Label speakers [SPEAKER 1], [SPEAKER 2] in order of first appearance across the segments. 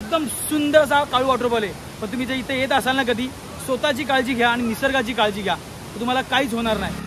[SPEAKER 1] एकदम सुंदर असा काळू वॉटरफॉल आहे। पण तुम्ही जर इथे येत असाल ना कधी, स्वतःची काळजी घ्या आणि निसर्गाची काळजी घ्या, तर तुम्हाला काहीच होणार नाही।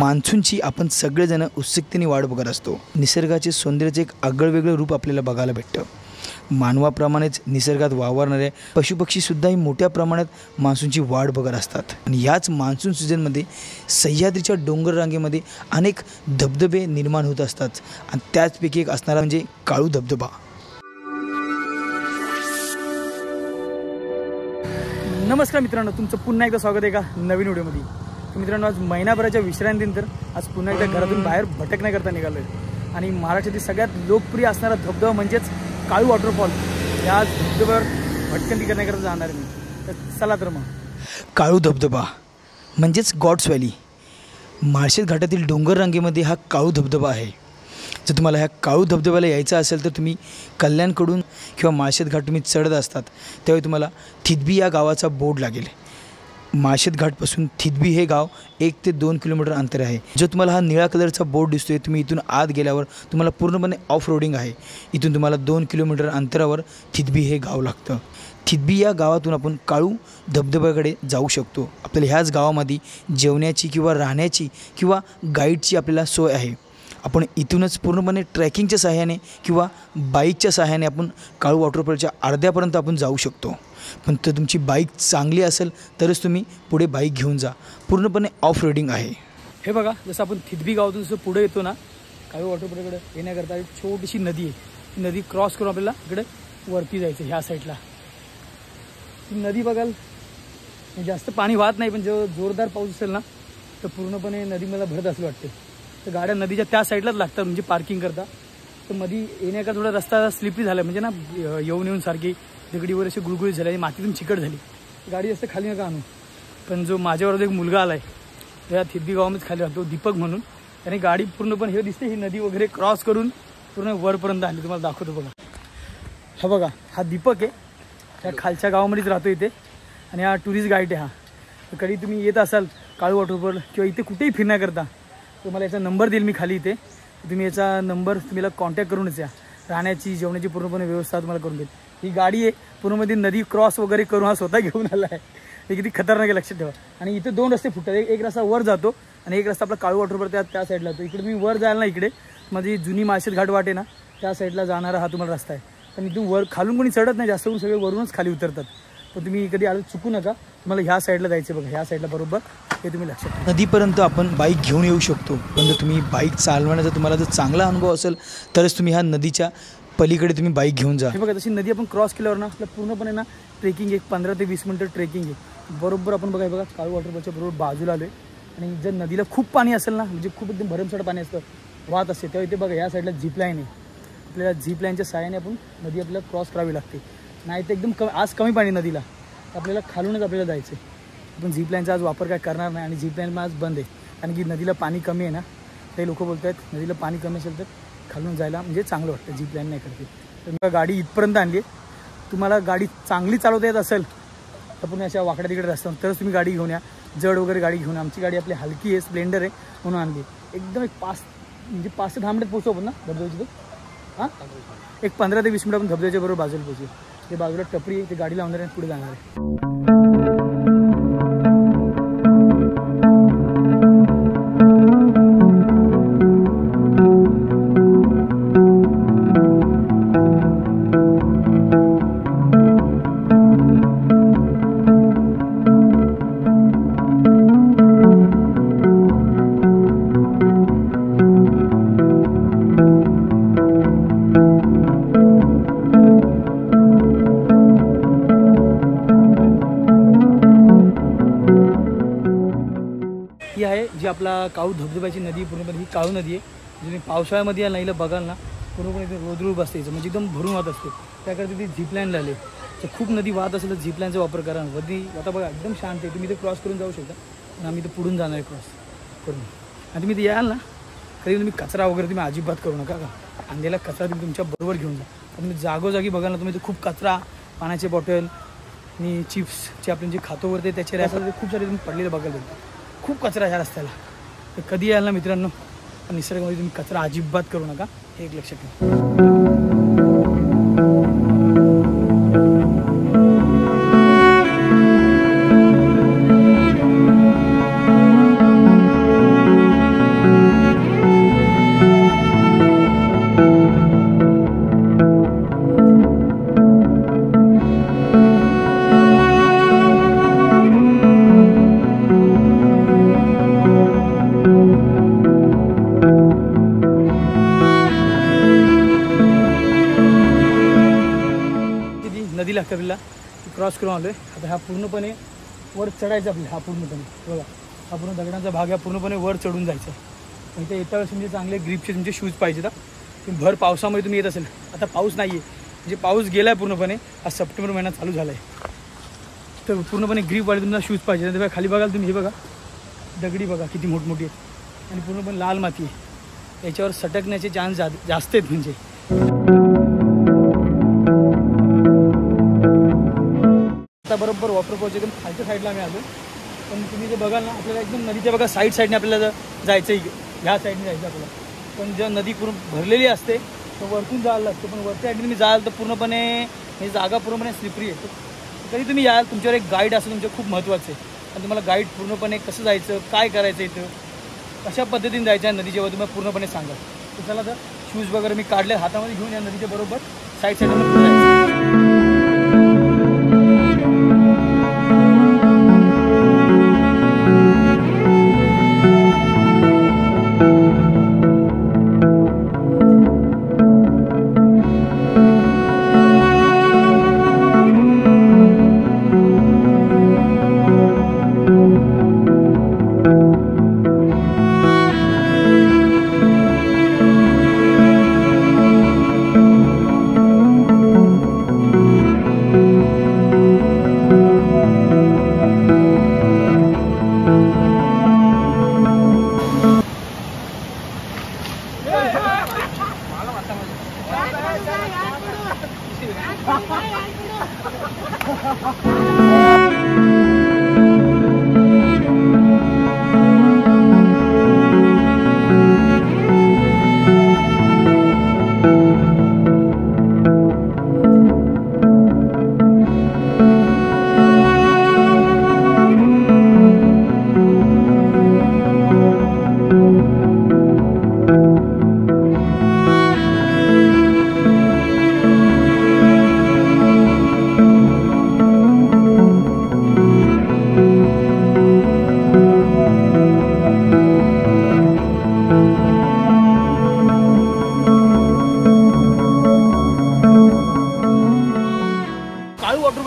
[SPEAKER 2] मान्सूनची आपण सगळेजण उत्सुकतेने वाट बघत असतो। निसर्गाचे सौंदर्याचे एक आगळेवेगळे रूप आपल्याला बघायला भेटतं। मानवाप्रमाणेच निसर्गात वावरणारे पशुपक्षीसुद्धा ही मोठ्या प्रमाणात मान्सूनची वाट बघत असतात। आणि याच मान्सून सीझनमध्ये सह्याद्रीच्या डोंगर रांगेमध्ये अनेक धबधबे निर्माण होत असतात आणि त्याचपैकी एक असणारा म्हणजे काळू धबधबा।
[SPEAKER 1] नमस्कार मित्रांनो, तुमचं पुन्हा एकदा स्वागत आहे का नवीन व्हिडिओमध्ये। मित्रांनो, आज महिनाभराच्या विश्रांतीनंतर आज पुन्हा एकदा घरातून बाहेर भटकण्याकरता निघालो आहे आणि महाराष्ट्रातील सगळ्यात लोकप्रिय असणारा धबधबा म्हणजेच काळू वॉटरफॉल या धबधब्यावर भटकंती करण्याकरता जाणार आहे मी। तर चला तर मग।
[SPEAKER 2] काळू धबधबा म्हणजेच गॉड्स व्हॅली माळशेज घाटातील डोंगर रांगेमध्ये हा काळू धबधबा आहे। जर तुम्हाला ह्या काळू धबधब्याला यायचं असेल तर तुम्ही कल्याणकडून किंवा माळशेज घाट तुम्ही चढत असतात त्यावेळी तुम्हाला थितबी या गावाचा बोर्ड लागेल। माळशेज घाटपासून थितबी हे गाव 1 ते 2 किलोमीटर अंतर आहे। जो तुम्हाला हा निळा कलरचा बोर्ड दिसतोय, तुम्ही इथून आत गेल्यावर तुम्हाला पूर्णपणे ऑफ रोडिंग आहे। इथून तुम्हाला 2 किलोमीटर अंतरावर थितबी हे गाव लागतं। थितबी या गावातून आपण काळू धबधब्याकडे जाऊ शकतो। आपल्याला ह्याच गावामध्ये जेवण्याची किंवा राहण्याची किंवा गाईडची आपल्याला सोय आहे। आपण इथूनच पूर्णपणे ट्रॅकिंगच्या सहाय्याने किंवा बाईकच्या सहाय्याने आपण काळू वॉटरफॉलच्या अर्ध्यापर्यंत आपण जाऊ शकतो। पण तर तुमची बाईक चांगली असेल तरच तुम्ही पुढे बाईक घेऊन जा। पूर्णपणे ऑफ रोडिंग आहे।
[SPEAKER 1] हे बघा, जसं आपण थितबी गावातून जसं पुढे येतो ना, काळू वॉटरफॉलकडे येण्याकरता एक छोटीशी नदी आहे। ती नदी क्रॉस करून आपल्याला इकडे वरती जायचं ह्या साईडला। ती नदी बघाल, जास्त पाणी वाहत नाही, पण जेव्हा जोरदार पाऊस असेल ना तर पूर्णपणे नदी मला भरत असं वाटते। तर गाड्या नदीच्या त्या साईडलाच लागतात म्हणजे पार्किंग करता। तर मध्ये येण्याका थोडा रस्ता स्लिपी झाला, म्हणजे ना येऊन सारखी दगडीवर अशी गुळगुळीत झाली आणि मातीतून चिकट झाली। गाडी जास्त खाली नका आणू। पण जो माझ्याबरोबर एक मुलगा आलाय त्या थितबी गावामध्ये खाली राहतो, दीपक म्हणून, त्याने गाडी पूर्णपणे हे दिसते ही नदी वगैरे क्रॉस करून पूर्ण वरपर्यंत आणली। तुम्हाला दाखवतो बघा। हा बघा, हा दीपक आहे, त्या खालच्या गावामध्येच राहतो इथे आणि हा टुरिस्ट गाईड आहे। हा तर कधी तुम्ही येत असाल काळू वॉटरफॉल किंवा इथे कुठेही फिरण्याकरता तुम्हाला याचा नंबर देईल मी खाली इथे। तुम्ही याचा नंबर तुम्हाला कॉन्टॅक्ट करूनच या। राहण्याची जेवणाची पूर्णपणे व्यवस्था तुम्हाला करून देईल। ही गाडी आहे पूर्णमध्ये नदी क्रॉस वगैरे करून हा स्वतः घेऊन आला आहे। हे किती खतरनाक आहे लक्षात ठेवा। आणि इथे 2 रस्ते फुटतात, एक रस्ता वर जातो आणि एक रस्ता आपला काळू वॉटरफॉल त्या साईडला जातो। इकडे तुम्ही वर जायला ना, इकडे म्हणजे जुनी माळशेज घाट वाटे ना त्या साईडला जाणारा हा तुम्हाला रस्ता आहे। पण इथून वर खालून कोणी चढत नाही, जास्त करून सगळे वरूनच खाली उतरतात। पण तुम्ही कधी आलं चुकू नका, तुम्हाला ह्या साईडला जायचं बघा, ह्या साईडला बरोबर, हे तुम्ही लक्षात ठेवा।
[SPEAKER 2] नदीपर्यंत आपण बाईक घेऊन येऊ शकतो, पण जर तुम्ही बाईक चालवण्याचा तुम्हाला जर चांगला अनुभव असेल तरच तुम्ही ह्या नदीच्या पलीकडे तुम्ही बाईक घेऊन जा।
[SPEAKER 1] हे बघा, तशी नदी आपण क्रॉस केल्यावर ना आपलं पूर्णपणे ना ट्रेकिंग एक 15 ते 20 मिनिटं ट्रेकिंग आहे। बरोबर आपण बघा बघा काळू वॉटरफॉलच्या बरोबर बाजूला आलोय। आणि जर नदीला खूप पाणी असेल ना, म्हणजे खूप एकदम भरमसाठ पाणी असतं, वाहत असते, तेव्हा इथे बघा या साईडला झिप लाईन आहे। आपल्याला झिप लाईनच्या सहाय्याने आपण नदी आपल्याला क्रॉस करावी लागते। नाही तर एकदम आज कमी पाणी नदीला, आपल्याला खालूनच आपल्याला जायचं आहे। आपण झिप लाईनचा आज वापर काय करणार नाही आणि झिप लाईन आज बंद आहे, कारण की नदीला पाणी कमी आहे ना। ते लोक बोलत आहेत नदीला पाणी कमी असेल तर खालून जायला म्हणजे चांगलं वाटतं, झिप लाईन नाही करते। तर मी गाडी इथपर्यंत आणली आहे। तुम्हाला गाडी चांगली चालवता येत असेल तर पण अशा वाकड्या तिकडे रस्त्यावर तरच तुम्ही गाडी घेऊन या, जड वगैरे गाडी घेऊन। आमची गाडी आपली हलकी आहे, स्प्लेंडर आहे म्हणून आणली। एकदम एक 5 ते 10 मिनिटात पोहोचू आपण ना धबधब्याच्या तिथे। हां, एक 15 ते 20 मिनिट आपण धबधब्याच्या बरोबर बाजूला पोहोचू। ते बाजूला टपरी आहे, ते गाडी लावणार आहे, पुढे जाणार आहे। ही आहे जी आपला काळू धबधब्याची नदी, पूर्णपणे ही काळू नदी आहे। तुम्ही पावसाळ्यामध्ये या नदीला बघाल ना, पूर्णपणे इथे रोजरूळ बसते, म्हणजे एकदम भरून वाहत असते। त्याकरता ती झिप लाईन लागली। तर खूप नदी वाहत असेल तर झिप लाईनचा वापर करा। नदी आता बघा एकदम शांत आहे, तुम्ही इथे क्रॉस करून जाऊ शकता आणि आम्ही इथं पुढून जाणार आहे क्रॉस करून। आणि तुम्ही इथे याल ना, कधी तुम्ही कचरा वगैरे तुम्ही अजिबात करू नका का, आणलेला कचरा तुम्ही तुमच्या बरोबर घेऊन जा। तुम्ही जागोजागी बघाल ना, तुम्ही इथे खूप कचरा, पाण्याचे बॉटल आणि चिप्सचे आपण जे खातो वरते त्याचे रॅपर खूप सारे तुम्ही पडलेले बघायला भेटतात। खूप कचरा ह्या रस्त्याला। तर कधी याल ना मित्रांनो, निसर्गामध्ये तुम्ही कचरा अजिबात करू नका। हे एक लक्षात ठेवा. नदीला कबीला क्रॉस करून आलो आहे. आता हा पूर्णपणे वर चढायचा आपल्याला. हा पूर्णपणे बघा, हा पूर्ण दगडांचा भाग आहे, पूर्णपणे वर चढून जायचं. पण इथे येता वेळेस म्हणजे चांगले ग्रीपचे तुमचे शूज पाहिजेत. तुम्ही भर पावसामध्ये तुम्ही येत असेल, आता पाऊस नाही आहे म्हणजे पाऊस गेला आहे पूर्णपणे, आज सप्टेंबर महिना चालू झाला आहे, तर पूर्णपणे ग्रीपवाले तुम्हाला शूज पाहिजे. तर खाली बघाल तुम्ही, हे बघा दगडी बघा किती मोठमोठी आहेत आणि पूर्णपणे लाल माती आहे, याच्यावर सटकण्याचे चान्स जास्त आहेत. म्हणजे आता बरोबर वॉटरफॉलच्या एकदम खालच्या साईडला आम्ही आलो. पण तुम्ही जे बघाल ना, आपल्याला एकदम नदीच्या बघा साईडने आपल्याला जायचं आहे, ह्या साईडने जायचं आपल्याला. पण जेव्हा नदी पूर्ण भरलेली असते तर वरतून जायला लागतं. पण वरच्या साईडने तुम्ही जाल तर पूर्णपणे ही जागा पूर्णपणे स्लिपरी आहे. तर कधी तुम्ही याल, तुमच्यावर एक गाईड असं तुमचं खूप महत्त्वाचं आहे. आणि तुम्हाला गाईड पूर्णपणे कसं जायचं, काय करायचं इथं, कशा पद्धतीने जायचं आहे नदीच्या वर तुम्हाला पूर्णपणे सांगा. तर चला, तर शूज वगैरे मी काढले हातामध्ये घेऊन या नदीच्या बरोबर साईडला जायचं.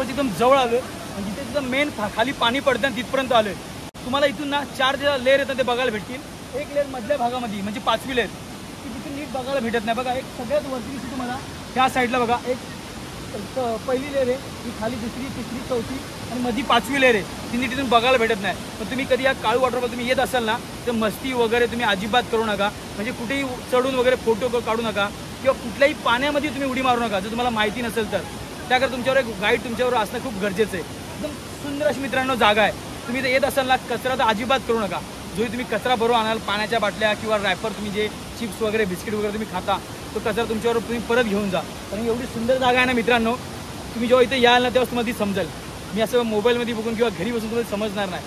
[SPEAKER 1] एकदम जवळ आलो आणि जिथे तिथं मेन खाली पाणी पडतं आणि तिथपर्यंत आलोय. तुम्हाला इथून ना 4 लेअर येतात ते बघायला भेटतील. एक लेअर मधल्या भागामध्ये म्हणजे 5वी लेअर ती तिथून नीट बघायला भेटत नाही. बघा, एक सगळ्यात वरती दिसते तुम्हाला ह्या साईडला बघा, एक पहिली लेअर आहे, ही खाली दुसरी, तिसरी, चौथी आणि मध्ये 5वी लेअर आहे, ती नीट तिथून बघायला भेटत नाही. पण तुम्ही कधी या काळू वॉटरफॉल तुम्ही येत असाल ना, तर मस्ती वगैरे तुम्ही अजिबात करू नका. म्हणजे कुठेही चढून वगैरे फोटो काढू नका किंवा कुठल्याही पाण्यामध्ये तुम्ही उडी मारू नका. जर तुम्हाला माहिती नसेल तर त्याकडे तुमच्यावर एक गाईड तुमच्यावर असणं खूप गरजेचं आहे. एकदम सुंदर अशी मित्रांनो जागा आहे. तुम्ही इथे येत असाल ना, कचरा तर अजिबात करू नका. जो तुम्ही कचरा बरोबर आणाल, पाण्याच्या बाटल्या किंवा रॅपर, तुम्ही जे चिप्स वगैरे बिस्किट वगैरे तुम्ही खाता, तो कचरा तुमच्यावर तुम्ही परत घेऊन जा. कारण एवढी सुंदर जागा आहे ना मित्रांनो, तुम्ही जेव्हा इथे याल ना तेव्हा तुम्हाला ती समजेल. मी असं मोबाईलमध्ये बघून किंवा घरी बसून तुम्हाला समजणार नाही.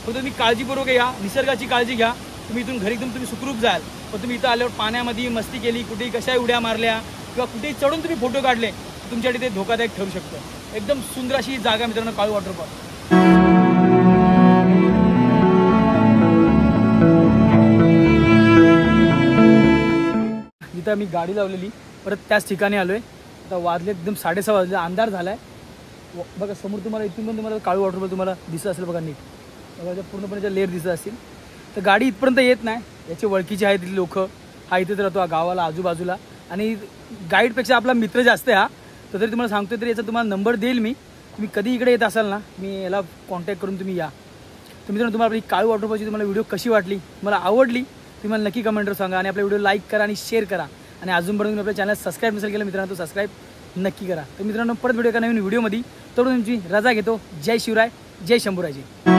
[SPEAKER 1] पण तुम्ही काळजीपूर्वक या, निसर्गाची काळजी घ्या. तुम्ही इथून घरी एकदम तुम्ही सुखरूप जाल. पण तुम्ही इथं आल्यावर पाण्यामध्ये मस्ती केली, कुठेही कशाही उड्या मारल्या किंवा कुठेही चढून तुम्ही फोटो काढले, तुमच्यासाठी ते धोकादायक ठरू शकतं. एकदम सुंदर अशी जागा मित्रांनो काळू वॉटरफॉल. जिथं मी गाडी लावलेली परत त्याच ठिकाणी आलोय. आता वाजले एकदम 6:30 वाजले, अंधार झालाय. बघा समोर तुम्हाला इथून पण तुम्हाला काळू वॉटरफॉल तुम्हाला दिसत असेल बघा नीट. बघा पूर्णपणे लेअर दिसत असतील. तर गाडी इथपर्यंत येत नाही. याचे ओळखीचे आहेत तिथले लोक. हा इथेच राहतो गावाला आजूबाजूला आणि गाईडपेक्षा आपला मित्र जास्त आहे हा. तर तरी तुम्हाला सांगतो, तरी याचा तुम्हाला नंबर देईल मी. तुम्ही कधी इकडे येत असाल ना, मी याला कॉन्टॅक्ट करून तुम्ही या. तर मित्रांनो, तुम्हाला आपली काळू वॉटरफॉलची तुम्हाला व्हिडिओ कशी वाटली, तुम्हाला आवडली, तुम्ही मला नक्की कमेंटवर सांगा. आणि आपला व्हिडिओ लाईक करा आणि शेअर करा. आणि अजूनपर्यंत तुम्ही आपल्या चॅनल सबस्क्राईब नसेल केलं मित्रांनो, तो सबस्क्राईब नक्की करा. तर मित्रांनो, परत व्हिडिओ एका नवीन व्हिडिओमध्ये तोडून तुमची रजा घेतो. जय शिवराय, जय शंभूरायजी.